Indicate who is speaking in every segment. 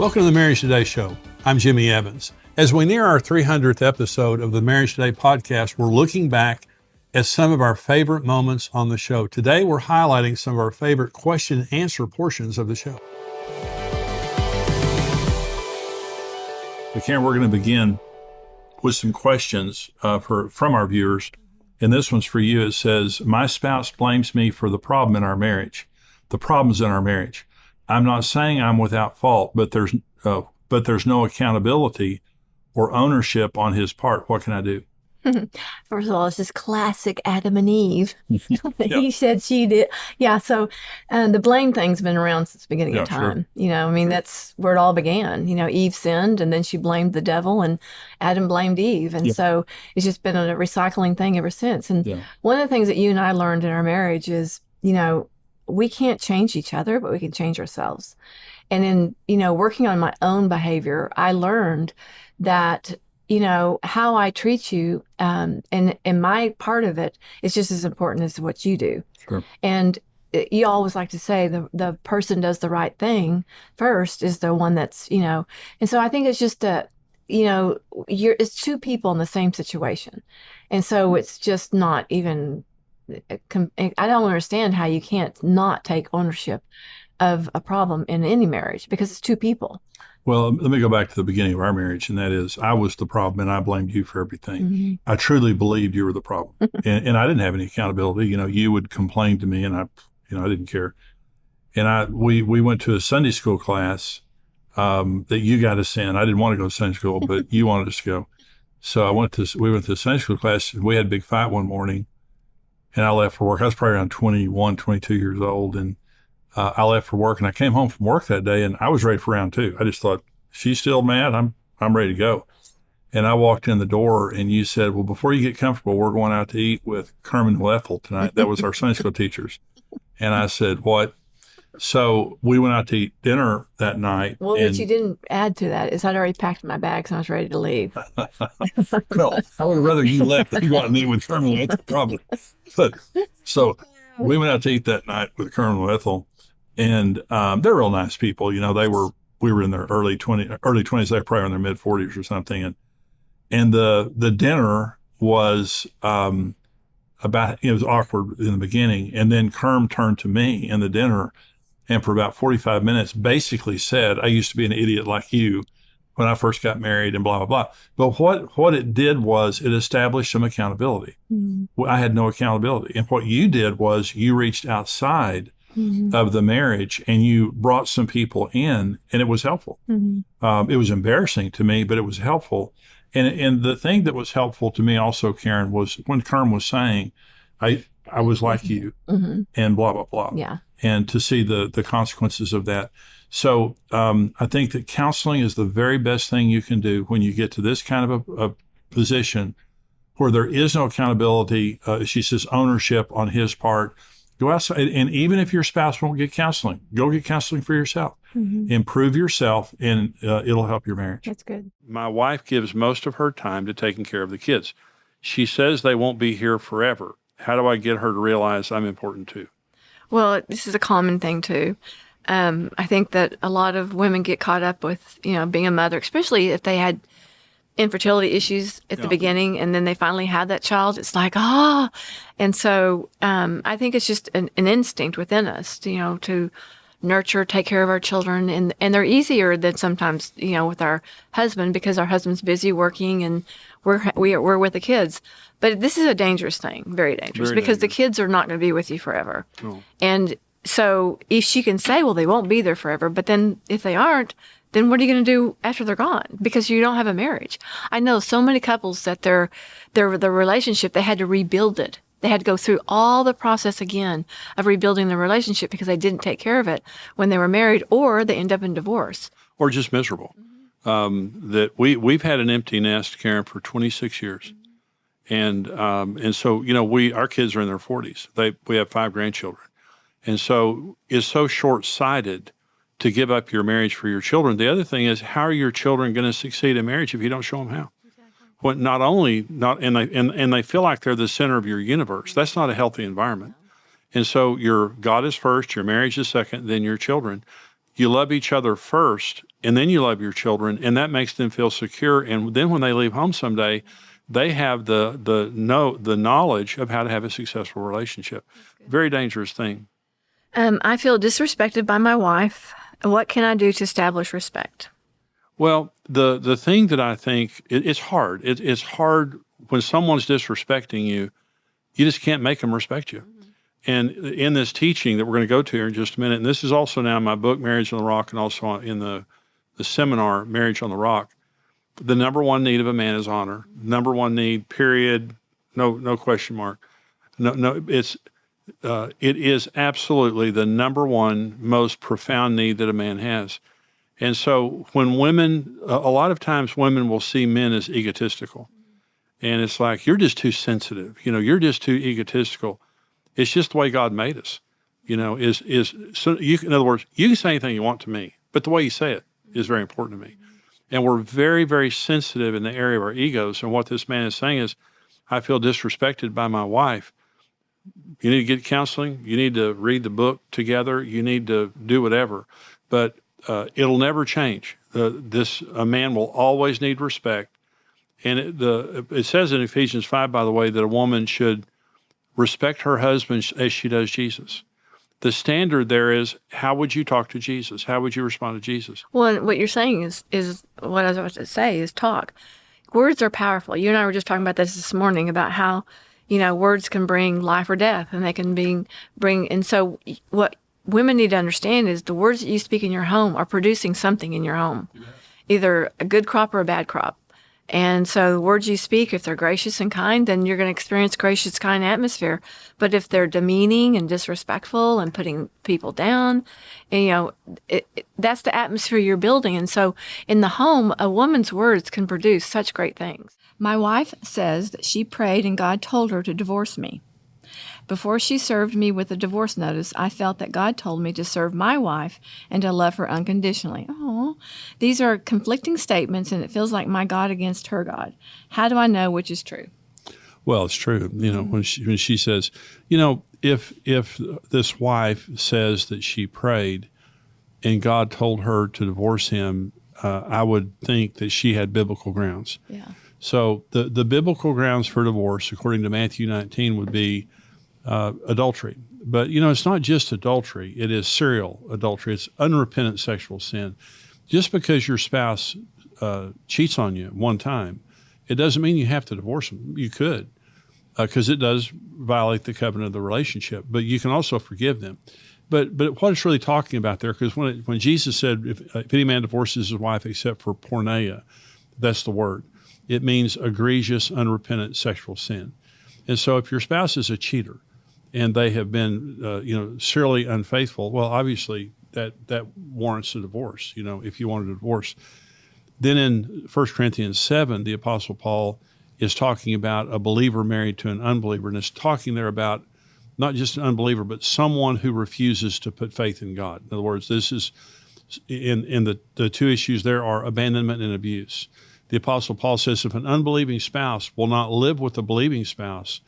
Speaker 1: Welcome to the Marriage Today show. I'm Jimmy Evans. As we near our 300th episode of the Marriage Today podcast, we're looking back at some of our favorite moments on the show. Today, we're highlighting some of our favorite question and answer portions of the show. Karen, we're going to begin with some questions from our viewers. And this one's for you. It says, my spouse blames me for the problem in our marriage, the problems in our marriage. I'm not saying I'm without fault, but there's no accountability or ownership on his part. What can I do?
Speaker 2: First of all, it's just classic Adam and Eve.
Speaker 1: Yeah.
Speaker 2: He said, she did. Yeah, so the blame thing's been around since the beginning of time. Sure. That's where it all began. Eve sinned, and then she blamed the devil, and Adam blamed Eve. And so it's just been a recycling thing ever since. And one of the things that you and I learned in our marriage is, we can't change each other, but we can change ourselves. And in, working on my own behavior, I learned that, how I treat you, and my part of it is just as important as what you do.
Speaker 1: Sure. And
Speaker 2: you always like to say the person does the right thing first is the one that's, and so I think it's just it's two people in the same situation. And so it's just not even, I don't understand how you can't not take ownership of a problem in any marriage, because it's two people.
Speaker 1: Well, let me go back to the beginning of our marriage, and that is I was the problem and I blamed you for everything.
Speaker 2: Mm-hmm.
Speaker 1: I truly believed you were the problem. and I didn't have any accountability. You would complain to me, and I didn't care. And we went to a Sunday school class that you got us in. I didn't want to go to Sunday school, but you wanted us to go. So we went to a Sunday school class, and we had a big fight one morning, and I left for work. I was probably around 21, 22 years old, and I left for work, and I came home from work that day, and I was ready for round two. I just thought, she's still mad. I'm ready to go. And I walked in the door, and you said, well, before you get comfortable, we're going out to eat with Kerman and Ethel tonight. That was our Sunday school teachers. And I said, what? So we went out to eat dinner that night.
Speaker 2: Well, what you didn't add to that is I'd already packed my bags and I was ready to leave.
Speaker 1: No, I would rather you left than you got to eat with Kerman and Ethel, probably. But so we went out to eat that night with Kerman and Ethel. And they're real nice people. We were in their early 20s. They were probably in their mid 40s or something. And the dinner was it was awkward in the beginning. And then Kerm turned to me in the dinner, and for about 45 minutes basically said, I used to be an idiot like you when I first got married and blah, blah, blah. But what it did was it established some accountability. Mm-hmm. I had no accountability. And what you did was you reached outside of the marriage, and you brought some people in, and it was helpful. Mm-hmm. It was embarrassing to me, but it was helpful. And the thing that was helpful to me also, Karen, was when Kerm was saying, I was like you, and blah, blah, blah.
Speaker 2: Yeah.
Speaker 1: And to see the consequences of that. So I think that counseling is the very best thing you can do when you get to this kind of a position where there is no accountability. She says ownership on his part. Go outside, and even if your spouse won't get counseling, go get counseling for yourself. Mm-hmm. Improve yourself, and it'll help your marriage.
Speaker 2: That's good.
Speaker 1: My wife gives most of her time to taking care of the kids. She says they won't be here forever. How do I get her to realize I'm important too?
Speaker 2: Well, this is a common thing too. I think that a lot of women get caught up with, being a mother, especially if they had infertility issues at the beginning, and then they finally have that child. It's like, and so I think it's just an instinct within us, to nurture, take care of our children, and they're easier than sometimes, with our husband, because our husband's busy working and we're with the kids. But this is a dangerous thing, very dangerous, because the kids are not going to be with you forever. Oh. And so if she can say, well, they won't be there forever, but then if they aren't, then what are you going to do after they're gone? Because you don't have a marriage. I know so many couples that their relationship, they had to rebuild it. They had to go through all the process again of rebuilding the relationship because they didn't take care of it when they were married, or they end up in divorce.
Speaker 1: Or just miserable. Mm-hmm. That we've had an empty nest, Karen, for 26 years. Mm-hmm. And so, our kids are in their 40s. We have 5 grandchildren. And so it's so short-sighted to give up your marriage for your children. The other thing is, how are your children going to succeed in marriage if you don't show them how? Exactly. When and they feel like they're the center of your universe. That's not a healthy environment. And so your God is first, your marriage is second, then your children. you love each other first, and then you love your children, and that makes them feel secure. And then when they leave home someday, they have the knowledge of how to have a successful relationship. Very dangerous thing.
Speaker 2: I feel disrespected by my wife. What can I do to establish respect?
Speaker 1: Well, the thing that I think it's hard. It's hard when someone's disrespecting you. You just can't make them respect you. And in this teaching that we're going to go to here in just a minute, and this is also now in my book, Marriage on the Rock, and also in the seminar, Marriage on the Rock, the number one need of a man is honor. Number one need, period, no question mark. No, it is absolutely the number one most profound need that a man has. And so when women, a lot of times women will see men as egotistical. And it's like, you're just too sensitive. You're just too egotistical. It's just the way God made us, so in other words, you can say anything you want to me, but the way you say it is very important to me. And we're very, very sensitive in the area of our egos. And what this man is saying is, I feel disrespected by my wife. You need to get counseling. You need to read the book together. You need to do whatever, but it'll never change. A man will always need respect. And it says in Ephesians 5, by the way, that a woman should respect her husband as she does Jesus. The standard there is, how would you talk to Jesus? How would you respond to Jesus?
Speaker 2: Well, and what you're saying is what I was about to say is talk. Words are powerful. You and I were just talking about this morning about how, words can bring life or death, and they can bring. And so what women need to understand is the words that you speak in your home are producing something in your home, either a good crop or a bad crop. And so the words you speak, if they're gracious and kind, then you're going to experience gracious, kind atmosphere. But if they're demeaning and disrespectful and putting people down, and, that's the atmosphere you're building. And so in the home, a woman's words can produce such great things. My wife says that she prayed and God told her to divorce me. Before she served me with a divorce notice, I felt that God told me to serve my wife and to love her unconditionally. Oh, these are conflicting statements, and it feels like my God against her God. How do I know which is true?
Speaker 1: Well, it's true. When she says, if this wife says that she prayed and God told her to divorce him, I would think that she had biblical grounds.
Speaker 2: Yeah.
Speaker 1: So the biblical grounds for divorce, according to Matthew 19, would be adultery. But, it's not just adultery. It is serial adultery. It's unrepentant sexual sin. Just because your spouse cheats on you one time, it doesn't mean you have to divorce them. You could, because it does violate the covenant of the relationship. But you can also forgive them. But what it's really talking about there, because when Jesus said, if any man divorces his wife except for porneia, that's the word. It means egregious, unrepentant sexual sin. And so if your spouse is a cheater and they have been, serially unfaithful, well, obviously that warrants a divorce, if you wanted a divorce. Then in 1 Corinthians 7, the Apostle Paul is talking about a believer married to an unbeliever, and it's talking there about not just an unbeliever, but someone who refuses to put faith in God. In other words, this is, in the two issues there are abandonment and abuse. The Apostle Paul says if an unbelieving spouse will not live with a believing spouse,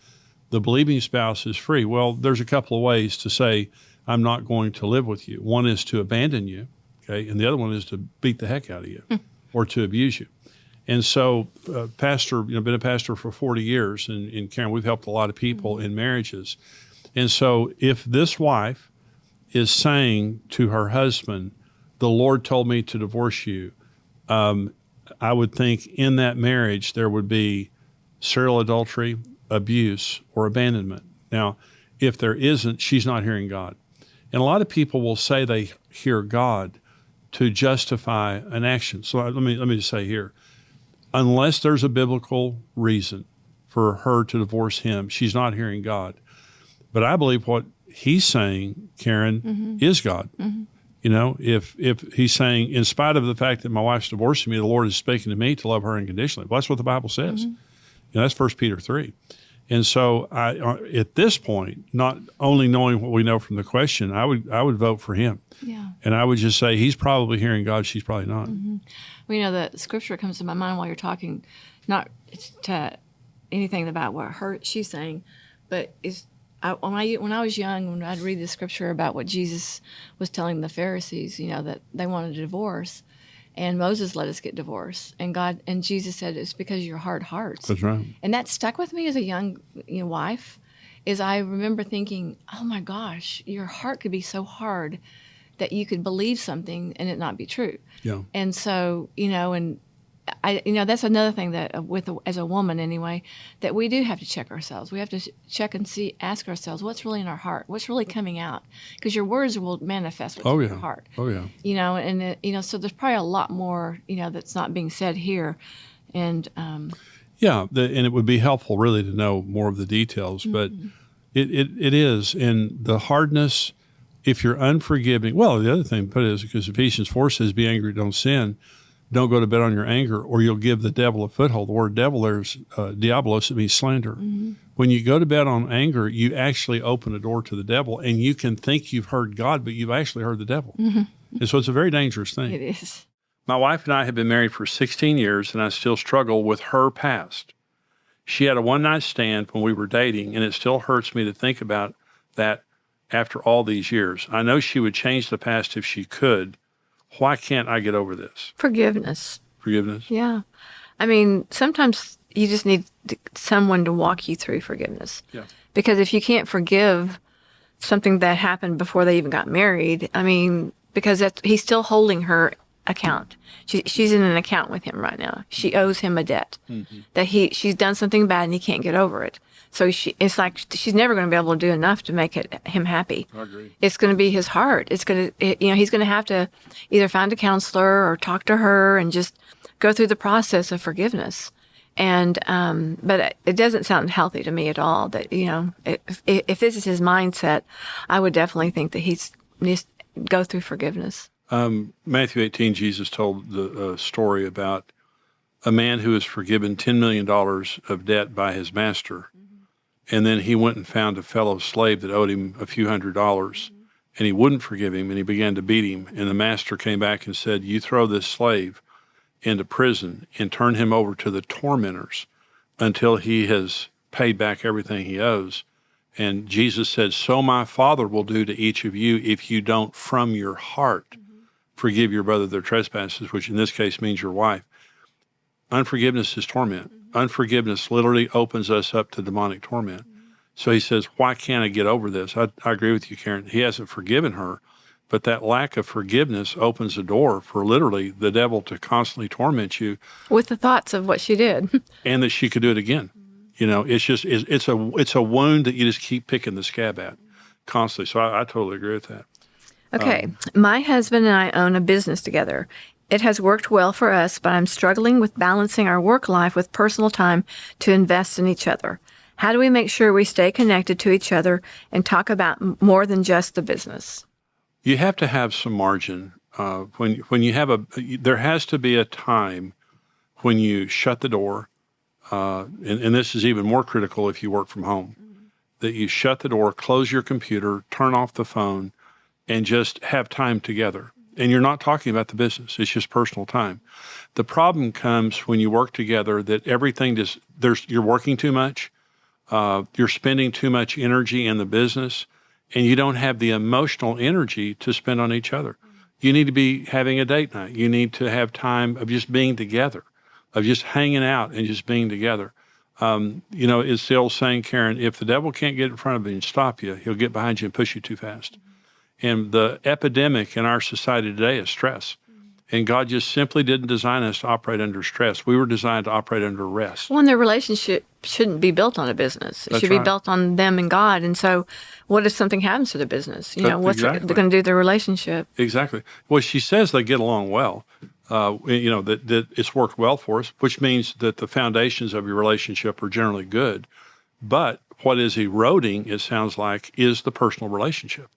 Speaker 1: the believing spouse is free. Well, there's a couple of ways to say, I'm not going to live with you. One is to abandon you, okay, and the other one is to beat the heck out of you or to abuse you. And so, been a pastor for 40 years, and Karen, we've helped a lot of people in marriages. And so if this wife is saying to her husband, the Lord told me to divorce you, I would think in that marriage there would be serial adultery, abuse, or abandonment. Now, if there isn't, she's not hearing God. And a lot of people will say they hear God to justify an action. So let me just say here, unless there's a biblical reason for her to divorce him, she's not hearing God. But I believe what he's saying, Karen, is God. Mm-hmm. If he's saying, in spite of the fact that my wife's divorcing me, the Lord is speaking to me to love her unconditionally. Well, that's what the Bible says. Mm-hmm. That's 1 Peter 3. And so at this point, not only knowing what we know from the question, I would vote for him. Yeah. And I would just say he's probably hearing God, she's probably not. Mm-hmm.
Speaker 2: Well, the scripture comes to my mind while you're talking, not to anything about what she's saying, but is when I was young, when I'd read the scripture about what Jesus was telling the Pharisees, that they wanted a divorce, and Moses let us get divorced, and Jesus said it's because of your hard hearts.
Speaker 1: That's right.
Speaker 2: And that stuck with me as a young wife. Is I remember thinking, oh my gosh, your heart could be so hard that you could believe something and it not be true.
Speaker 1: Yeah.
Speaker 2: And so, and that's another thing that as a woman anyway, that we do have to check ourselves. We have to check and ask ourselves what's really in our heart, what's really coming out, because your words will manifest what's in your heart.
Speaker 1: Oh yeah.
Speaker 2: So there's probably a lot more, that's not being said here, and
Speaker 1: and it would be helpful really to know more of the details, but it is, and the hardness. If you're unforgiving, well, the other thing put is because Ephesians 4 says, "Be angry, don't sin." Don't go to bed on your anger, or you'll give the devil a foothold. The word devil there's diabolos, it means slander. When you go to bed on anger, you actually open a door to the devil, and you can think you've heard God, but you've actually heard the devil. And so it's a very dangerous thing.
Speaker 2: It is.
Speaker 1: My wife and I have been married for 16 years, and I still struggle with her past. She had a one-night stand when we were dating, and it still hurts me to think about that after all these years. I know she would change the past if she could. Why can't I get over this?
Speaker 2: Forgiveness.
Speaker 1: Forgiveness?
Speaker 2: Yeah. I mean, sometimes you just need someone to walk you through forgiveness.
Speaker 1: Yeah.
Speaker 2: Because if you can't forgive something that happened before they even got married, I mean, because he's still holding her account. She's in an account with him right now. She owes him a debt that she's done something bad and he can't get over it. So it's like she's never going to be able to do enough to make him happy.
Speaker 1: I agree.
Speaker 2: It's going to be his heart. He's going to have to either find a counselor or talk to her and just go through the process of forgiveness. And but it doesn't sound healthy to me at all. That if this is his mindset, I would definitely think that he needs to go through forgiveness.
Speaker 1: Matthew 18, Jesus told the story about a man who was forgiven $10 million of debt by his master. And then he went and found a fellow slave that owed him a few $100s, and he wouldn't forgive him, and he began to beat him. And the master came back and said, "You throw this slave into prison and turn him over to the tormentors until he has paid back everything he owes." And Jesus said, "So my Father will do to each of you if you don't from your heart forgive your brother their trespasses," which in this case means your wife. Unforgiveness is torment. Unforgiveness literally opens us up to demonic torment. So he says, why can't I get over this? I agree with you, Karen. He hasn't forgiven her, but that lack of forgiveness opens the door for literally the devil to constantly torment you.
Speaker 2: With the thoughts of what she did.
Speaker 1: And that she could do it again. It's a wound that you just keep picking the scab at constantly. So I totally agree with that.
Speaker 2: Okay. My husband and I own a business together. It has worked well for us, but I'm struggling with balancing our work life with personal time to invest in each other. How do we make sure we stay connected to each other and talk about more than just the business?
Speaker 1: You have to have some margin. When you have there has to be a time when you shut the door, and this is even more critical if you work from home, that you shut the door, close your computer, turn off the phone, and just have time together. And you're not talking about the business. It's just personal time. The problem comes when you work together that everything you're working too much, you're spending too much energy in the business, and you don't have the emotional energy to spend on each other. You need to be having a date night. You need to have time of just being together, of just hanging out and just being together. It's the old saying, Karen, if the devil can't get in front of you and stop you, he'll get behind you and push you too fast. And the epidemic in our society today is stress. And God just simply didn't design us to operate under stress. We were designed to operate under rest.
Speaker 2: Well, and their relationship shouldn't be built on a business. It should be built on them and God. And so what if something happens to their business? What's they're going to do to their relationship?
Speaker 1: Exactly. Well, she says they get along well. That it's worked well for us, which means that the foundations of your relationship are generally good. But what is eroding, it sounds like, is the personal relationship.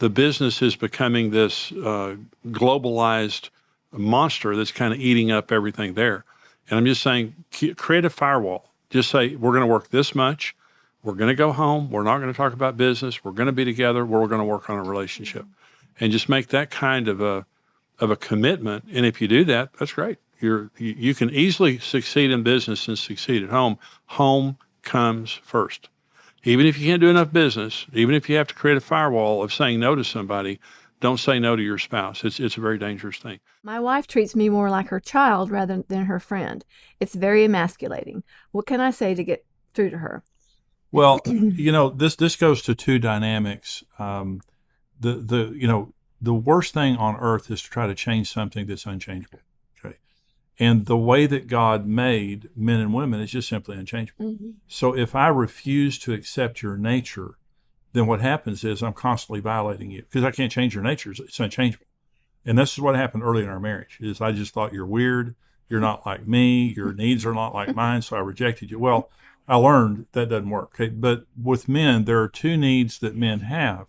Speaker 1: The business is becoming this globalized monster that's kind of eating up everything there. And I'm just saying, create a firewall. Just say, we're going to work this much. We're going to go home. We're not going to talk about business. We're going to be together. We're going to work on a relationship. And just make that kind of a commitment. And if you do that, that's great. You can easily succeed in business and succeed at home. Home comes first. Even if you can't do enough business, even if you have to create a firewall of saying no to somebody, don't say no to your spouse. It's a very dangerous thing.
Speaker 2: My wife treats me more like her child rather than her friend. It's very emasculating. What can I say to get through to her?
Speaker 1: Well, this goes to two dynamics. The worst thing on earth is to try to change something that's unchangeable. Okay. And the way that God made men and women is just simply unchangeable. Mm-hmm. So if I refuse to accept your nature, then what happens is I'm constantly violating you because I can't change your nature. It's unchangeable. And this is what happened early in our marriage is I just thought you're weird. You're not like me. Your needs are not like mine. So I rejected you. Well, I learned that doesn't work. Okay. But with men, there are two needs that men have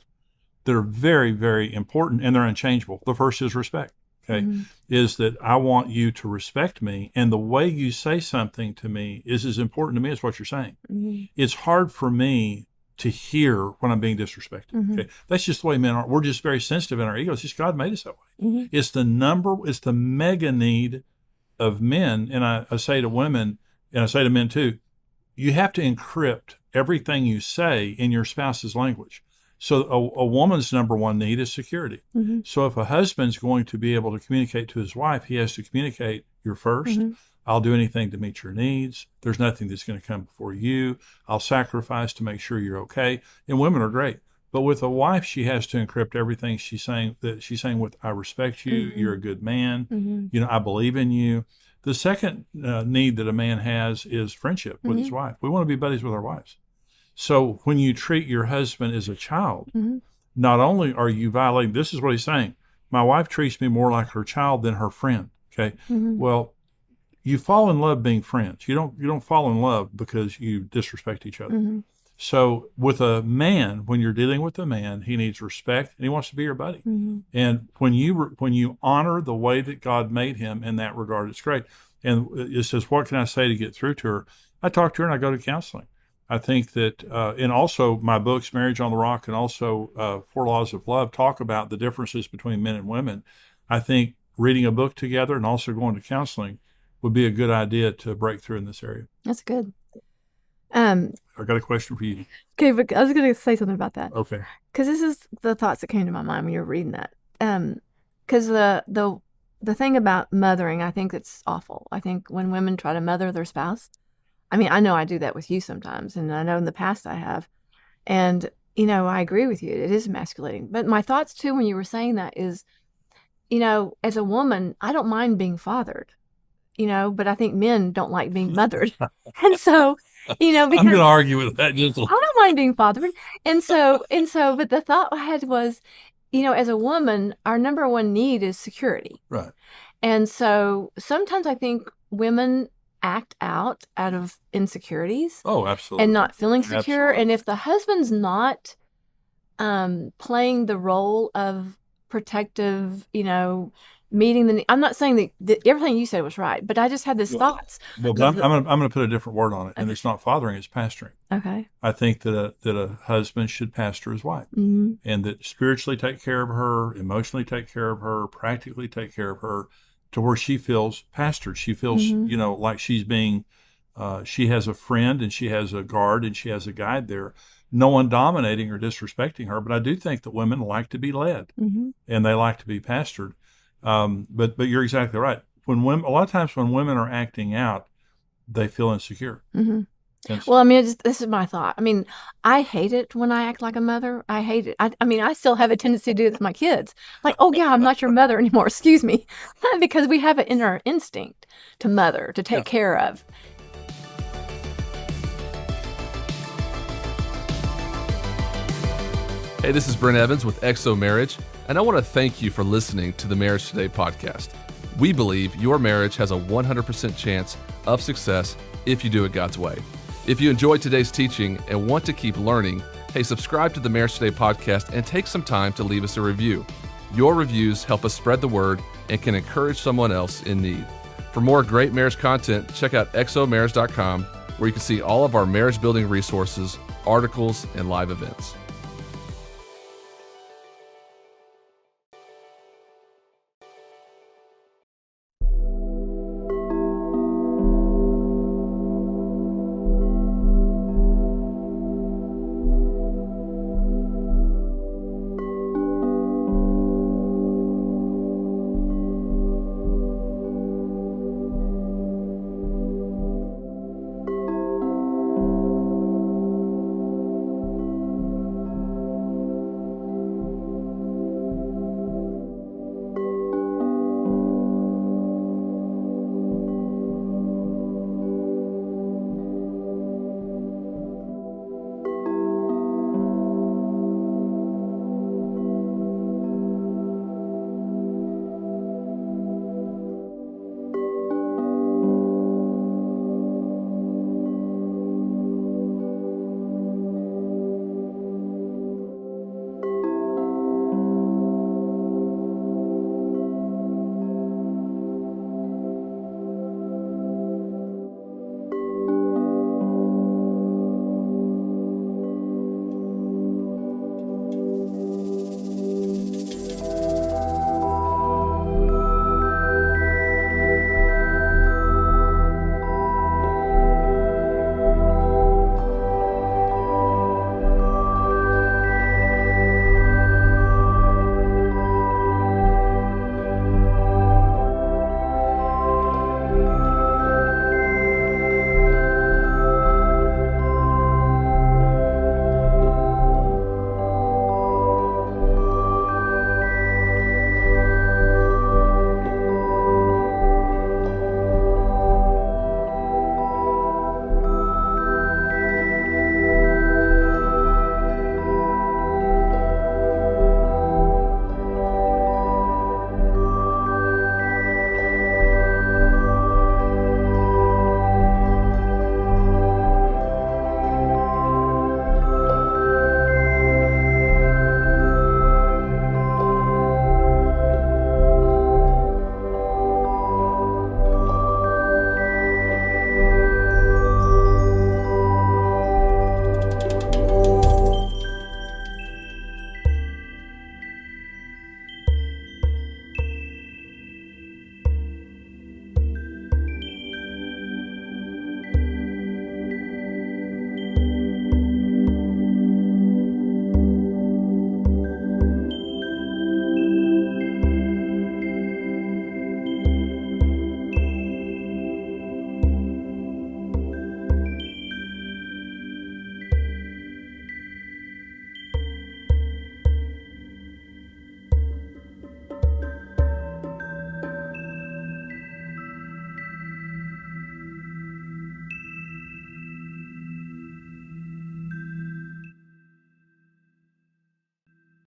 Speaker 1: that are very, very important and they're unchangeable. The first is respect. Okay. Mm-hmm. Is that I want you to respect me. And the way you say something to me is as important to me as what you're saying. Mm-hmm. It's hard for me to hear when I'm being disrespected. Mm-hmm. Okay. That's just the way men are. We're just very sensitive in our egos. Just God made us that way. Mm-hmm. It's the mega need of men. And I say to women, and I say to men too, you have to encrypt everything you say in your spouse's language. So a woman's number one need is security. Mm-hmm. So if a husband's going to be able to communicate to his wife, he has to communicate, you're first. Mm-hmm. I'll do anything to meet your needs. There's nothing that's going to come before you. I'll sacrifice to make sure you're okay. And women are great. But with a wife, she has to encrypt everything she's saying with, I respect you. Mm-hmm. You're a good man. Mm-hmm. I believe in you. The second need that a man has is friendship with his wife. We want to be buddies with our wives. So when you treat your husband as a child, not only are you violating, this is what he's saying, my wife treats me more like her child than her friend. Okay. Mm-hmm. Well, you fall in love being friends. You don't fall in love because you disrespect each other. Mm-hmm. So with a man, when you're dealing with a man, he needs respect and he wants to be your buddy. Mm-hmm. And when you honor the way that God made him in that regard, it's great. And it says, what can I say to get through to her? I talk to her and I go to counseling. I think that, and also my books, Marriage on the Rock and also 4 Laws of Love, talk about the differences between men and women. I think reading a book together and also going to counseling would be a good idea to break through in this area.
Speaker 2: That's good.
Speaker 1: I got a question for you.
Speaker 2: Okay, but I was going to say something about that.
Speaker 1: Okay.
Speaker 2: Because this is the thoughts that came to my mind when you were reading that. Because the thing about mothering, I think it's awful. I think when women try to mother their spouse, I mean, I know I do that with you sometimes, and I know in the past I have. And, I agree with you. It is emasculating. But my thoughts, too, when you were saying that is, as a woman, I don't mind being fathered, but I think men don't like being mothered. And so, because
Speaker 1: I'm going to argue with that just a little.
Speaker 2: I don't mind being fathered. And so, but the thought I had was, as a woman, our number one need is security.
Speaker 1: Right.
Speaker 2: And so sometimes I think women act out of insecurities.
Speaker 1: Oh, absolutely.
Speaker 2: And not feeling secure.
Speaker 1: Absolutely.
Speaker 2: And if the husband's not playing the role of protective, meeting the, I'm not saying that everything you said was right, but I just had these thoughts.
Speaker 1: Well, I'm going to put a different word on it, and it's not fathering, it's pastoring.
Speaker 2: Okay.
Speaker 1: I think that a husband should pastor his wife, and that spiritually take care of her, emotionally take care of her, practically take care of her, to where she feels pastored. She feels, like she's being, she has a friend and she has a guard and she has a guide there. No one dominating or disrespecting her, but I do think that women like to be led and they like to be pastored. But you're exactly right. A lot of times when women are acting out, they feel insecure. Mm-hmm.
Speaker 2: Well, I mean, this is my thought. I mean, I hate it when I act like a mother. I hate it. I mean, I still have a tendency to do this with my kids. Like, oh, yeah, I'm not your mother anymore. Excuse me. Because we have it in our instinct to mother, to take care of.
Speaker 3: Hey, this is Brent Evans with XO Marriage, and I want to thank you for listening to the Marriage Today podcast. We believe your marriage has a 100% chance of success if you do it God's way. If you enjoyed today's teaching and want to keep learning, hey, subscribe to the Marriage Today podcast and take some time to leave us a review. Your reviews help us spread the word and can encourage someone else in need. For more great marriage content, check out xomarriage.com, where you can see all of our marriage building resources, articles, and live events.